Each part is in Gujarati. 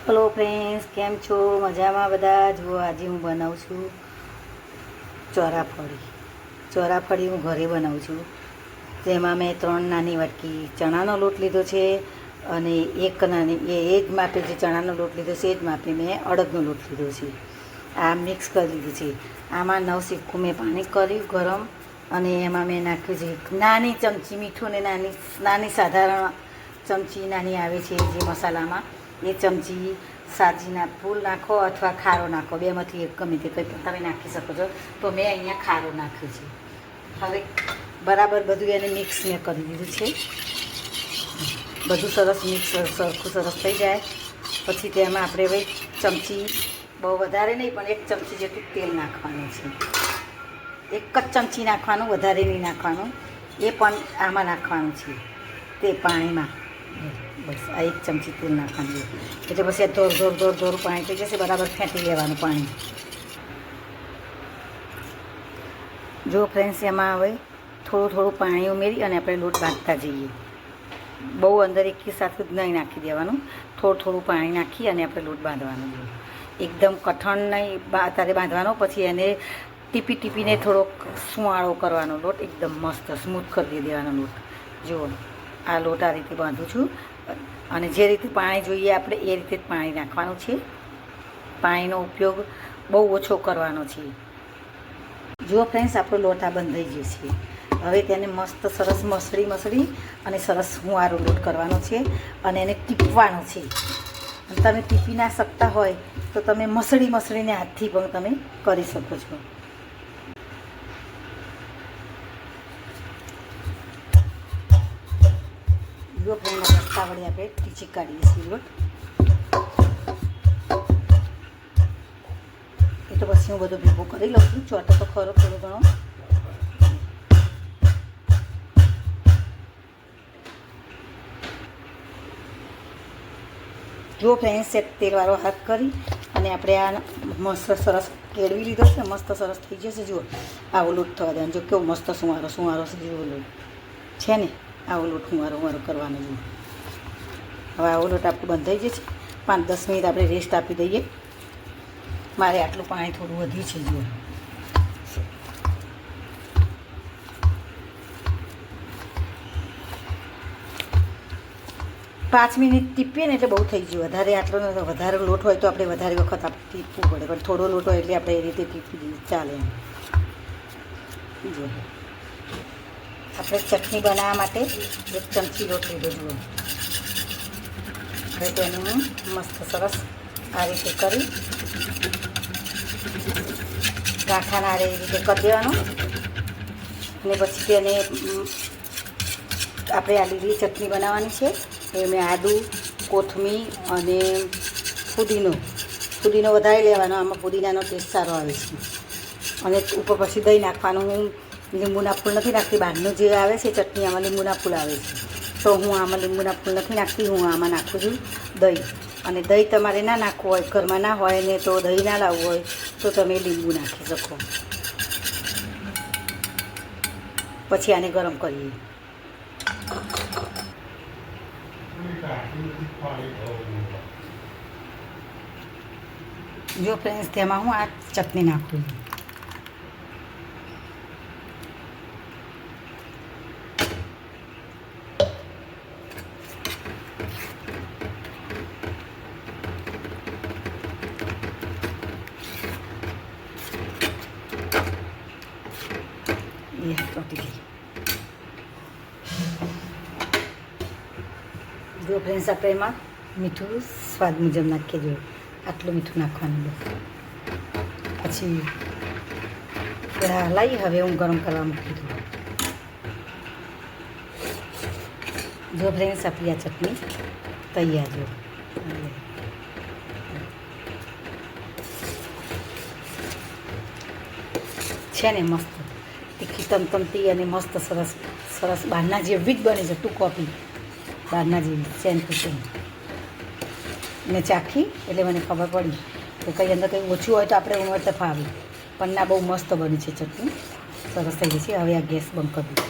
હેલો ફ્રેન્ડ્સ, કેમ છો? મજામાં બધા? જુઓ, આજે હું બનાવું છું ચોરાફળી. ચોરાફળી હું ઘરે બનાવું છું. તેમાં મેં 3 નાની વાટકી ચણાનો લોટ લીધો છે અને એક નાની એ જ માપે જે ચણાનો લોટ લીધો છે એ જ માપે મેં અડદનો લોટ લીધો છે. આ મિક્સ કરી લીધું છે. આમાં 9 સિક્કું મેં પાણી કર્યું ગરમ અને એમાં મેં નાખ્યું છે નાની ચમચી મીઠું ને નાની સાધારણ ચમચી નાની આવે છે જે મસાલામાં એ ચમચી સાજીના ફૂલ નાખો અથવા ખારો નાખો, બેમાંથી એક ગમે તે કંઈ તમે નાખી શકો છો. તો મેં અહીંયા ખારો નાખ્યો છે. હવે બરાબર બધું એને મિક્સ મેં કરી દીધું છે. બધું સરસ મિક્સ સરખું સરસ થઈ જાય પછી તેમાં આપણે હવે ચમચી, બહુ વધારે નહીં પણ 1 ચમચી જેટલું તેલ નાખવાનું છે. 1 જ ચમચી નાખવાનું, વધારે નહીં નાખવાનું. એ પણ આમાં નાખવાનું છે તે પાણીમાં. બસ આ 1 ચમચી તેલ નાખવાનું એટલે પછી આ ધોર પાણી થઈ જશે. બરાબર ફેંટી લેવાનું પાણી. જો ફ્રેન્ડ્સ, એમાં હવે થોડું પાણી ઉમેરી અને આપણે લોટ બાંધતા જઈએ. બહુ અંદર એકી સાથે જ નહીં નાખી દેવાનું. થોડું પાણી નાખી અને આપણે લોટ બાંધવાનો. એકદમ કઠણ નહીં તારે બાંધવાનો. પછી એને ટીપીને થોડોક સુવાળો કરવાનો. લોટ એકદમ મસ્ત સ્મૂથ કરી દેવાનો લોટ. જુઓ, આ લોટ આ રીતે બાંધું છું અને જે રીતે પાણી જોઈએ આપણે એ રીતે જ પાણી નાખવાનું છે. પાણીનો ઉપયોગ બહુ ઓછો કરવાનો છે. જો ફ્રેન્ડ્સ, આપણો લોટ આ બંધાઈ ગયો છે. હવે તેને મસ્ત સરસ મસળી અને સરસ હુંવારો લોટ કરવાનો છે અને એને ટીપવાનો છે. અને તમે ટીપી ના શકતા હોય તો તમે મસળીને હાથથી પણ તમે કરી શકો છો. જો ફ્રેન્ડ, રસ્તા વડે આપણે ટીચી કાઢીએ છીએ લોટ. એ તો પછી હું બધું ભેગું કરી લઉં છું. ચોટો તો ખરો થોડો ઘણો. જો ફ્રેન્ડ્સ, તેલવાળો હાથ કરી અને આપણે આ મસ્ત સરસ કેળવી લીધો છે. મસ્ત સરસ થઈ જશે. જુઓ, આવો લોટ થવા દેવાનો. જો કેવો મસ્ત સુવારો છે. જેવો લોટ છે ને, આવો લોટ હુંવારો કરવાનો. જુઓ, હવે આવો લોટ આપણું બંધાઈ જશે. 5-10 મિનિટ આપણે રેસ્ટ આપી દઈએ. મારે આટલું પાણી થોડું વધ્યું છે. જુઓ, પાંચ મિનિટ ટીપીએ ને એટલે બહુ થઈ ગયું. વધારે લોટ હોય તો આપણે વધારે વખત આપણે ટીપવું પડે, પણ થોડો લોટ હોય એટલે આપણે એ રીતે ટીપી દઈએ ચાલે એમ. જુઓ, આપણે ચટણી બનાવવા માટે 1 ચમચી લોટ લીધો. જુઓ, હવે તેને હું મસ્ત સરસ આ રીતે કરી ગાંઠાના એ રીતે કરી દેવાનું. અને પછી તેને આપણે આ લીલી ચટણી બનાવવાની છે. એ મેં આદું, કોથમીર અને ફુદીનો વધારે લેવાનો. આમાં ફુદીનાનો ટેસ્ટ સારો આવે છે. અને ઉપર પછી દહીં નાખવાનું. હું લીંબુના ફૂલ નથી નાખતી. બહારનું જે આવે છે ચટણી, આમાં લીંબુના ફૂલ આવે છે. તો હું આમાં લીંબુના ફૂલ નથી નાખતી. હું આમાં નાખું છું દહીં. અને દહીં તમારે ના નાખવું હોય, ઘરમાં ના હોય ને તો દહીં ના લાવવું હોય તો તમે લીંબુ નાખી શકો. પછી આને ગરમ કરીએ. જો ફ્રેન્ડ્સ, તેમાં હું આ ચટણી નાખું. એ તૂટી ગઈ. જો ફ્રેન્ડ્સ, આપણે એમાં મીઠું સ્વાદ મુજબ નાખીએ. જોઈએ આટલું મીઠું નાખવાનું. પછી હલાવી. હવે હું ગરમ કરવા મૂકી દઉં. જો ફ્રેન્ડ્સ, આપણી આ ચટણી તૈયાર. જો છે ને મસ્ત તીખી તમતમતી અને મસ્ત સરસ બહારના જેવી જ બને છે. 2 કોપી બહારના જેવી, સેમ ટુ સેમ. મેં ચાખી એટલે મને ખબર પડી કે કંઈ અંદર કંઈ ઓછું હોય તો આપણે ઉમેરતા ફાવે. પણ ના, બહુ મસ્ત બની છે ચટણી. સરસ થઈ ગઈ છે. હવે આ ગેસ બંધ કરી દઉં.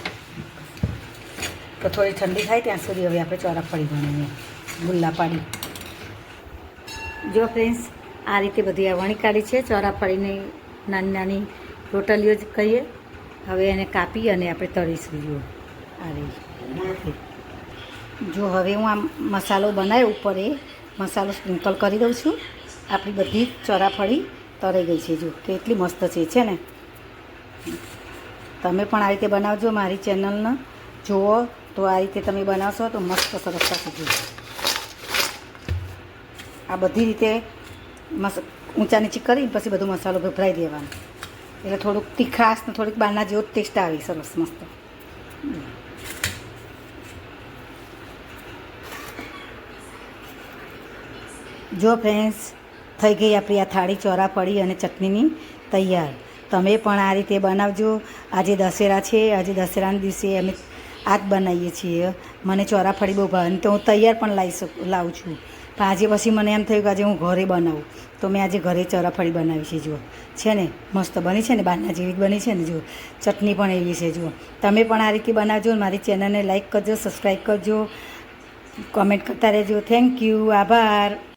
તો થોડી ઠંડી થાય ત્યાં સુધી હવે આપણે ચોરાફળી બનાવીએ. ગુલ્લા પાડી જો ફ્રેન્ડ્સ, આ રીતે બધી આ વણી કાઢી છે. ચોરાફળીની નાની નાની રોટલીઓ જ કહીએ. હવે એને કાપી અને આપણે તળીશું. જો આ રીતે. જો હવે હું આ મસાલો બનાવ્યો ઉપર એ મસાલો સ્પ્રિંકલ કરી દઉં છું. આપણી બધી ચોરાફળી તળાઈ ગઈ છે. જો કેટલી મસ્ત છે ને. તમે પણ આ રીતે બનાવજો. મારી ચેનલને જુઓ તો આ રીતે તમે બનાવશો તો મસ્ત સરસ થશે. આ બધી રીતે ઊંચા નીચી કરી પછી બધો મસાલો ભભરાઈ દેવાનો, એટલે થોડુંક તીખાશ ને થોડીક બહારના જેવો ટેસ્ટ આવે સરસ મસ્ત. જો ફ્રેન્ડ્સ, થઈ ગઈ આપણી આ થાળી ચોરાફળી અને ચટણીની તૈયાર. તમે પણ આ રીતે બનાવજો. આજે દશેરા છે. આજે દશેરાના દિવસે અમે આ જ બનાવીએ છીએ. મને ચોરાફળી બહુ ભાવે તો હું તૈયાર પણ લાવું છું. પણ આજે પછી મને એમ થયું કે આજે હું ઘરે બનાવું, તો મેં આજે ઘરે ચોરાફળી બનાવી છે. જુઓ છે ને મસ્ત બની છે ને, બહારના જેવી બની છે ને. જુઓ ચટણી પણ એવી છે. જુઓ તમે પણ આ રીતે બનાવજો. મારી ચેનલને લાઈક કરજો, સબસ્ક્રાઈબ કરજો, કોમેન્ટ કરતા રહેજો. થેન્ક યુ, આભાર.